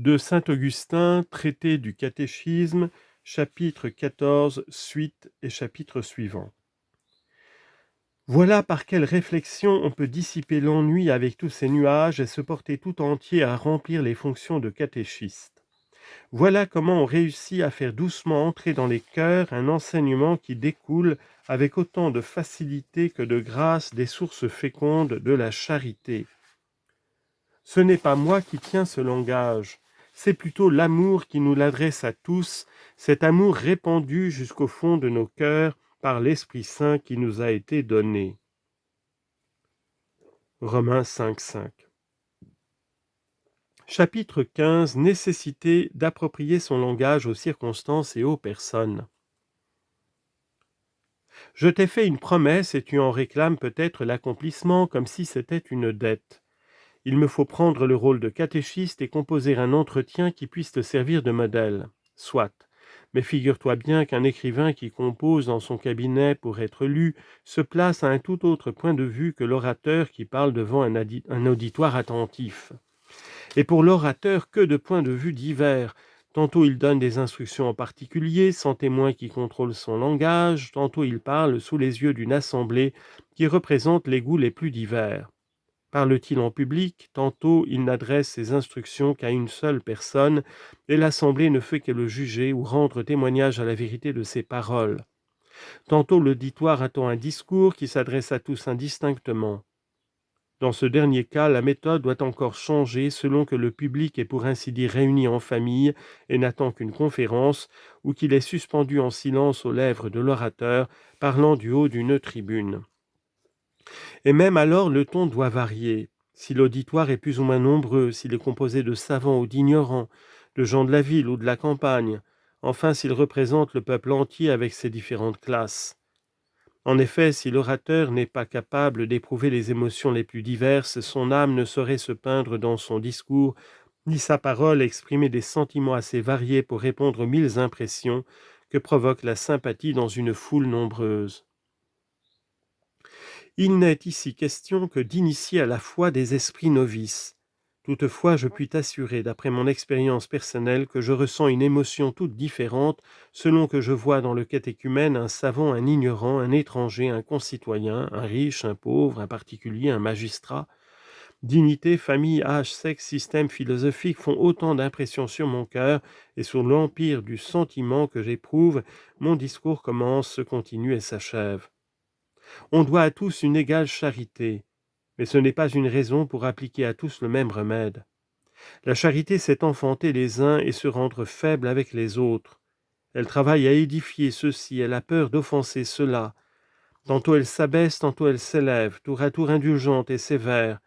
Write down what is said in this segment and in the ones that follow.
De saint Augustin, traité du catéchisme, chapitre 14, suite et chapitre suivant. Voilà par quelle réflexion on peut dissiper l'ennui avec tous ces nuages et se porter tout entier à remplir les fonctions de catéchiste. Voilà comment on réussit à faire doucement entrer dans les cœurs un enseignement qui découle avec autant de facilité que de grâce des sources fécondes de la charité. Ce n'est pas moi qui tiens ce langage, c'est plutôt l'amour qui nous l'adresse à tous, cet amour répandu jusqu'au fond de nos cœurs par l'Esprit Saint qui nous a été donné. Romains 5,5. Chapitre 15. Nécessité d'approprier son langage aux circonstances et aux personnes. Je t'ai fait une promesse et tu en réclames peut-être l'accomplissement comme si c'était une dette. Il me faut prendre le rôle de catéchiste et composer un entretien qui puisse te servir de modèle. Soit. Mais figure-toi bien qu'un écrivain qui compose dans son cabinet pour être lu se place à un tout autre point de vue que l'orateur qui parle devant un auditoire attentif. Et pour l'orateur, que de points de vue divers. Tantôt il donne des instructions en particulier, sans témoin qui contrôle son langage, tantôt il parle sous les yeux d'une assemblée qui représente les goûts les plus divers. Parle-t-il en public, tantôt il n'adresse ses instructions qu'à une seule personne, et l'assemblée ne fait que le juger ou rendre témoignage à la vérité de ses paroles. Tantôt l'auditoire attend un discours qui s'adresse à tous indistinctement. Dans ce dernier cas, la méthode doit encore changer selon que le public est pour ainsi dire réuni en famille et n'attend qu'une conférence, ou qu'il est suspendu en silence aux lèvres de l'orateur, parlant du haut d'une tribune. Et même alors, le ton doit varier. Si l'auditoire est plus ou moins nombreux, s'il est composé de savants ou d'ignorants, de gens de la ville ou de la campagne, enfin s'il représente le peuple entier avec ses différentes classes. En effet, si l'orateur n'est pas capable d'éprouver les émotions les plus diverses, son âme ne saurait se peindre dans son discours, ni sa parole exprimer des sentiments assez variés pour répondre aux 1000 impressions que provoque la sympathie dans une foule nombreuse. Il n'est ici question que d'initier à la foi des esprits novices. Toutefois, je puis t'assurer, d'après mon expérience personnelle, que je ressens une émotion toute différente selon que je vois dans le catéchumène un savant, un ignorant, un étranger, un concitoyen, un riche, un pauvre, un particulier, un magistrat. Dignité, famille, âge, sexe, système philosophique font autant d'impressions sur mon cœur, et sur l'empire du sentiment que j'éprouve, mon discours commence, se continue et s'achève. On doit à tous une égale charité, mais ce n'est pas une raison pour appliquer à tous le même remède. La charité, c'est enfanter les uns et se rendre faible avec les autres. Elle travaille à édifier ceux-ci, elle a peur d'offenser ceux-là. Tantôt elle s'abaisse, tantôt elle s'élève, tour à tour indulgente et sévère,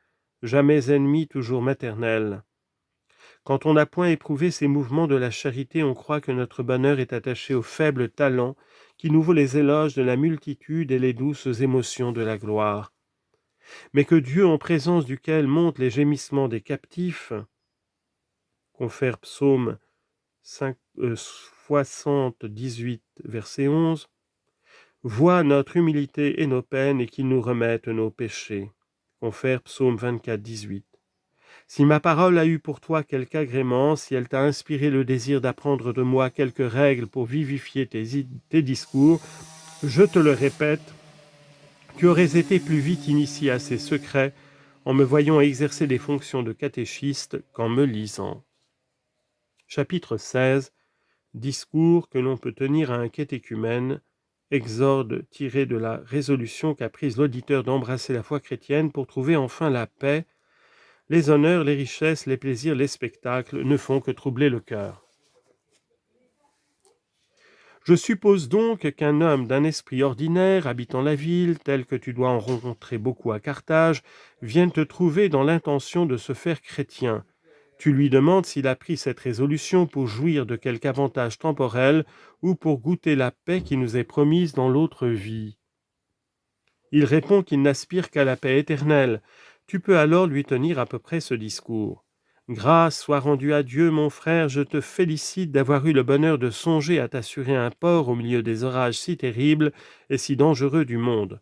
jamais ennemie, toujours maternelle. Quand on n'a point éprouvé ces mouvements de la charité, on croit que notre bonheur est attaché au faible talent qui nous vaut les éloges de la multitude et les douces émotions de la gloire. Mais que Dieu, en présence duquel montent les gémissements des captifs, confère Psaume 78, verset 11, voit notre humilité et nos peines et qu'il nous remette nos péchés. Confère Psaume 24, 18. Si ma parole a eu pour toi quelque agrément, si elle t'a inspiré le désir d'apprendre de moi quelques règles pour vivifier tes discours, je te le répète, tu aurais été plus vite initié à ces secrets en me voyant exercer des fonctions de catéchiste qu'en me lisant. Chapitre 16. Discours que l'on peut tenir à un catéchumène, exorde tiré de la résolution qu'a prise l'auditeur d'embrasser la foi chrétienne pour trouver enfin la paix. Les honneurs, les richesses, les plaisirs, les spectacles ne font que troubler le cœur. Je suppose donc qu'un homme d'un esprit ordinaire, habitant la ville, tel que tu dois en rencontrer beaucoup à Carthage, vienne te trouver dans l'intention de se faire chrétien. Tu lui demandes s'il a pris cette résolution pour jouir de quelque avantage temporel ou pour goûter la paix qui nous est promise dans l'autre vie. Il répond qu'il n'aspire qu'à la paix éternelle. Tu peux alors lui tenir à peu près ce discours. Grâce soit rendue à Dieu, mon frère, je te félicite d'avoir eu le bonheur de songer à t'assurer un port au milieu des orages si terribles et si dangereux du monde.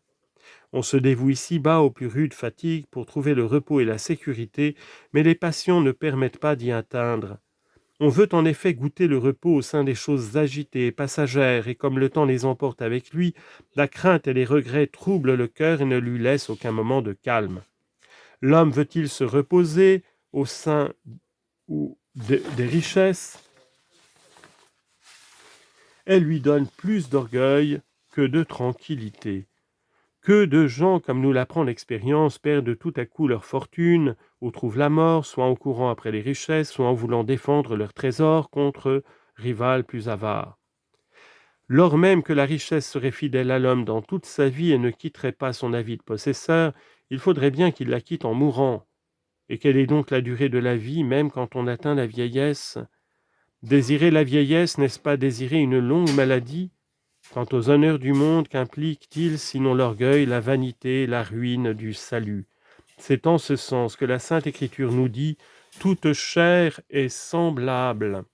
On se dévoue ici-bas aux plus rudes fatigues pour trouver le repos et la sécurité, mais les passions ne permettent pas d'y atteindre. On veut en effet goûter le repos au sein des choses agitées et passagères, et comme le temps les emporte avec lui, la crainte et les regrets troublent le cœur et ne lui laissent aucun moment de calme. L'homme veut-il se reposer au sein des richesses? Elles lui donnent plus d'orgueil que de tranquillité. Que de gens, comme nous l'apprend l'expérience, perdent tout à coup leur fortune, ou trouvent la mort, soit en courant après les richesses, soit en voulant défendre leurs trésors contre rivales plus avares. Lors même que la richesse serait fidèle à l'homme dans toute sa vie et ne quitterait pas son avide possesseur, il faudrait bien qu'il la quitte en mourant. Et quelle est donc la durée de la vie, même quand on atteint la vieillesse? Désirer la vieillesse, n'est-ce pas désirer une longue maladie? Quant aux honneurs du monde, qu'implique-t-il sinon l'orgueil, la vanité, la ruine du salut? C'est en ce sens que la Sainte Écriture nous dit « Toute chair est semblable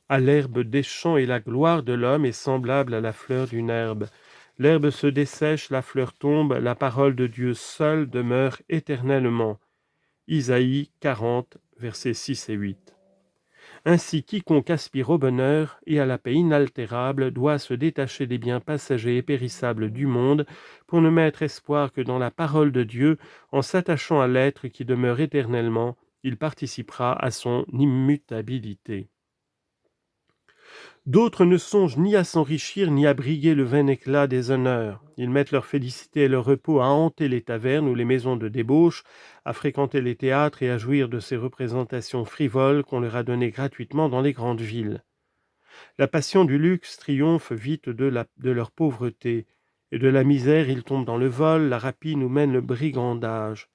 à l'herbe des champs et la gloire de l'homme est semblable à la fleur d'une herbe. L'herbe se dessèche, la fleur tombe, la parole de Dieu seule demeure éternellement. » Isaïe 40, versets 6 et 8. Ainsi, quiconque aspire au bonheur et à la paix inaltérable doit se détacher des biens passagers et périssables du monde pour ne mettre espoir que dans la parole de Dieu. En s'attachant à l'être qui demeure éternellement, il participera à son immutabilité. D'autres ne songent ni à s'enrichir ni à briguer le vain éclat des honneurs. Ils mettent leur félicité et leur repos à hanter les tavernes ou les maisons de débauche, à fréquenter les théâtres et à jouir de ces représentations frivoles qu'on leur a données gratuitement dans les grandes villes. La passion du luxe triomphe vite de leur pauvreté, et de la misère ils tombent dans le vol, la rapine ou mènent le brigandage.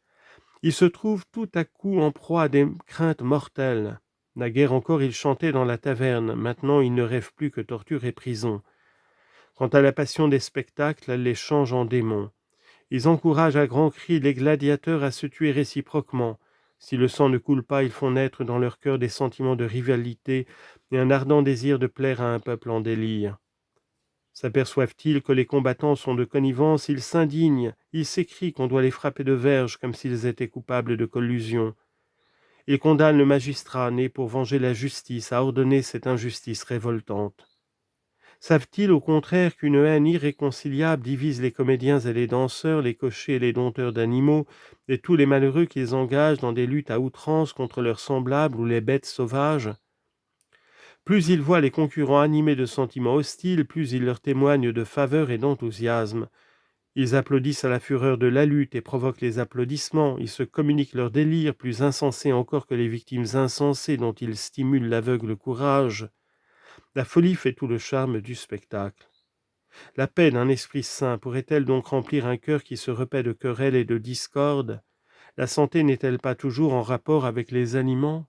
Ils se trouvent tout à coup en proie à des craintes mortelles. Naguère encore ils chantaient dans la taverne, maintenant ils ne rêvent plus que torture et prison. Quant à la passion des spectacles, elle les change en démons. Ils encouragent à grands cris les gladiateurs à se tuer réciproquement. Si le sang ne coule pas, ils font naître dans leur cœur des sentiments de rivalité et un ardent désir de plaire à un peuple en délire. S'aperçoivent-ils que les combattants sont de connivence, ils s'indignent, ils s'écrient qu'on doit les frapper de verge comme s'ils étaient coupables de collusion. Ils condamnent le magistrat né pour venger la justice à ordonner cette injustice révoltante. Savent-ils au contraire qu'une haine irréconciliable divise les comédiens et les danseurs, les cochers et les dompteurs d'animaux, et tous les malheureux qu'ils engagent dans des luttes à outrance contre leurs semblables ou les bêtes sauvages? Plus ils voient les concurrents animés de sentiments hostiles, plus ils leur témoignent de faveur et d'enthousiasme. Ils applaudissent à la fureur de la lutte et provoquent les applaudissements. Ils se communiquent leur délire, plus insensé encore que les victimes insensées dont ils stimulent l'aveugle courage. La folie fait tout le charme du spectacle. La paix d'un esprit saint pourrait-elle donc remplir un cœur qui se repaît de querelles et de discordes? La santé n'est-elle pas toujours en rapport avec les aliments?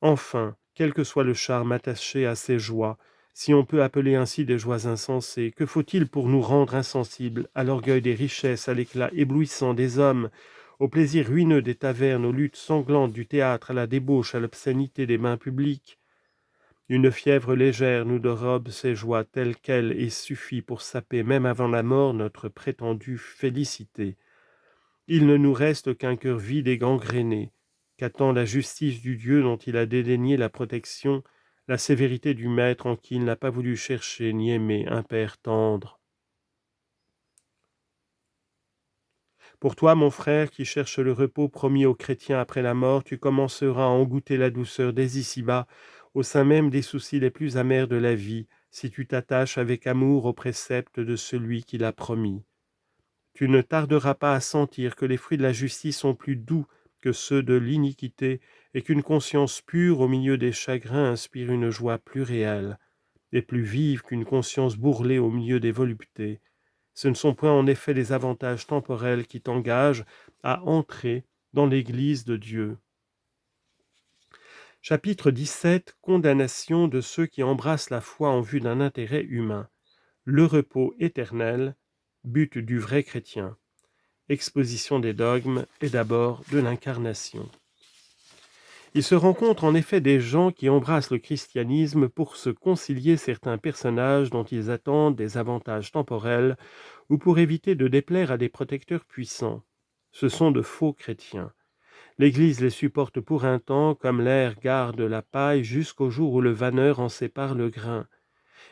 Enfin, quel que soit le charme attaché à ces joies, si on peut appeler ainsi des joies insensées, que faut-il pour nous rendre insensibles à l'orgueil des richesses, à l'éclat éblouissant des hommes, au plaisir ruineux des tavernes, aux luttes sanglantes du théâtre, à la débauche, à l'obscénité des bains publics? Une fièvre légère nous dérobe ces joies telles quelles et suffit pour saper même avant la mort notre prétendue félicité. Il ne nous reste qu'un cœur vide et gangréné, qu'attend la justice du Dieu dont il a dédaigné la protection, la sévérité du Maître en qui il n'a pas voulu chercher ni aimer un Père tendre. Pour toi, mon frère, qui cherche le repos promis aux chrétiens après la mort, tu commenceras à en goûter la douceur dès ici-bas, au sein même des soucis les plus amers de la vie, si tu t'attaches avec amour aux préceptes de celui qui l'a promis. Tu ne tarderas pas à sentir que les fruits de la justice sont plus doux que ceux de l'iniquité, et qu'une conscience pure au milieu des chagrins inspire une joie plus réelle, et plus vive qu'une conscience bourrelée au milieu des voluptés. Ce ne sont point en effet les avantages temporels qui t'engagent à entrer dans l'Église de Dieu. Chapitre 17. Condamnation de ceux qui embrassent la foi en vue d'un intérêt humain. Le repos éternel, but du vrai chrétien. Exposition des dogmes et d'abord de l'incarnation. Il se rencontre en effet des gens qui embrassent le christianisme pour se concilier certains personnages dont ils attendent des avantages temporels ou pour éviter de déplaire à des protecteurs puissants. Ce sont de faux chrétiens. L'Église les supporte pour un temps, comme l'air garde la paille, jusqu'au jour où le vanneur en sépare le grain.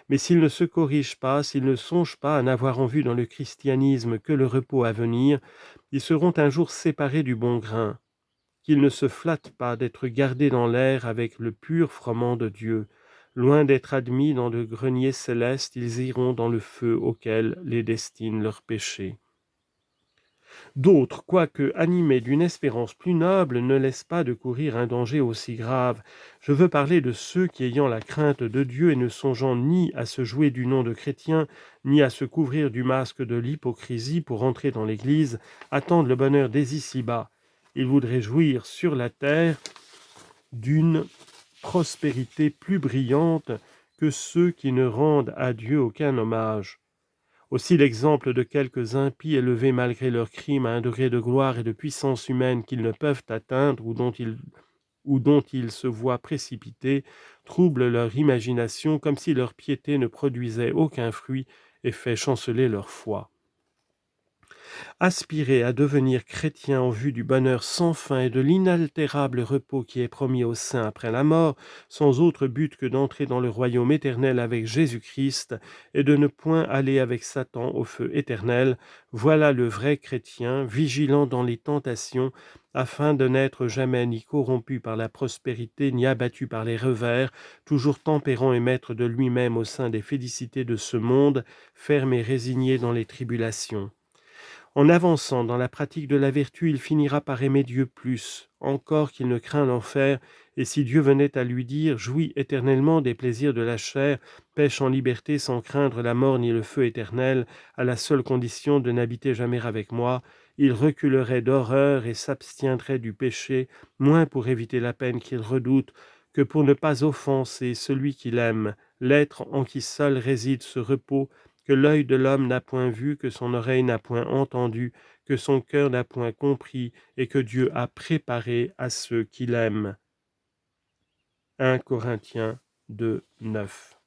Mais s'ils ne se corrigent pas, s'ils ne songent pas à n'avoir en vue dans le christianisme que le repos à venir, ils seront un jour séparés du bon grain. Qu'ils ne se flattent pas d'être gardés dans l'air avec le pur froment de Dieu. Loin d'être admis dans le grenier céleste, ils iront dans le feu auquel les destine leurs péchés. D'autres, quoique animés d'une espérance plus noble, ne laissent pas de courir un danger aussi grave. Je veux parler de ceux qui, ayant la crainte de Dieu et ne songeant ni à se jouer du nom de chrétien, ni à se couvrir du masque de l'hypocrisie pour entrer dans l'Église, attendent le bonheur des ici-bas. Ils voudraient jouir sur la terre d'une prospérité plus brillante que ceux qui ne rendent à Dieu aucun hommage. Aussi l'exemple de quelques impies élevés malgré leurs crimes à un degré de gloire et de puissance humaine qu'ils ne peuvent atteindre ou dont ils se voient précipités, trouble leur imagination comme si leur piété ne produisait aucun fruit et fait chanceler leur foi. Aspirer à devenir chrétien en vue du bonheur sans fin et de l'inaltérable repos qui est promis aux saints après la mort, sans autre but que d'entrer dans le royaume éternel avec Jésus-Christ et de ne point aller avec Satan au feu éternel, voilà le vrai chrétien, vigilant dans les tentations, afin de n'être jamais ni corrompu par la prospérité, ni abattu par les revers, toujours tempérant et maître de lui-même au sein des félicités de ce monde, ferme et résigné dans les tribulations. En avançant dans la pratique de la vertu, il finira par aimer Dieu plus, encore qu'il ne craint l'enfer, et si Dieu venait à lui dire « Jouis éternellement des plaisirs de la chair, pêche en liberté sans craindre la mort ni le feu éternel, à la seule condition de n'habiter jamais avec moi », il reculerait d'horreur et s'abstiendrait du péché, moins pour éviter la peine qu'il redoute que pour ne pas offenser celui qu'il aime, l'être en qui seul réside ce repos, que l'œil de l'homme n'a point vu, que son oreille n'a point entendu, que son cœur n'a point compris, et que Dieu a préparé à ceux qui l'aiment. 1 Corinthiens 2, 9.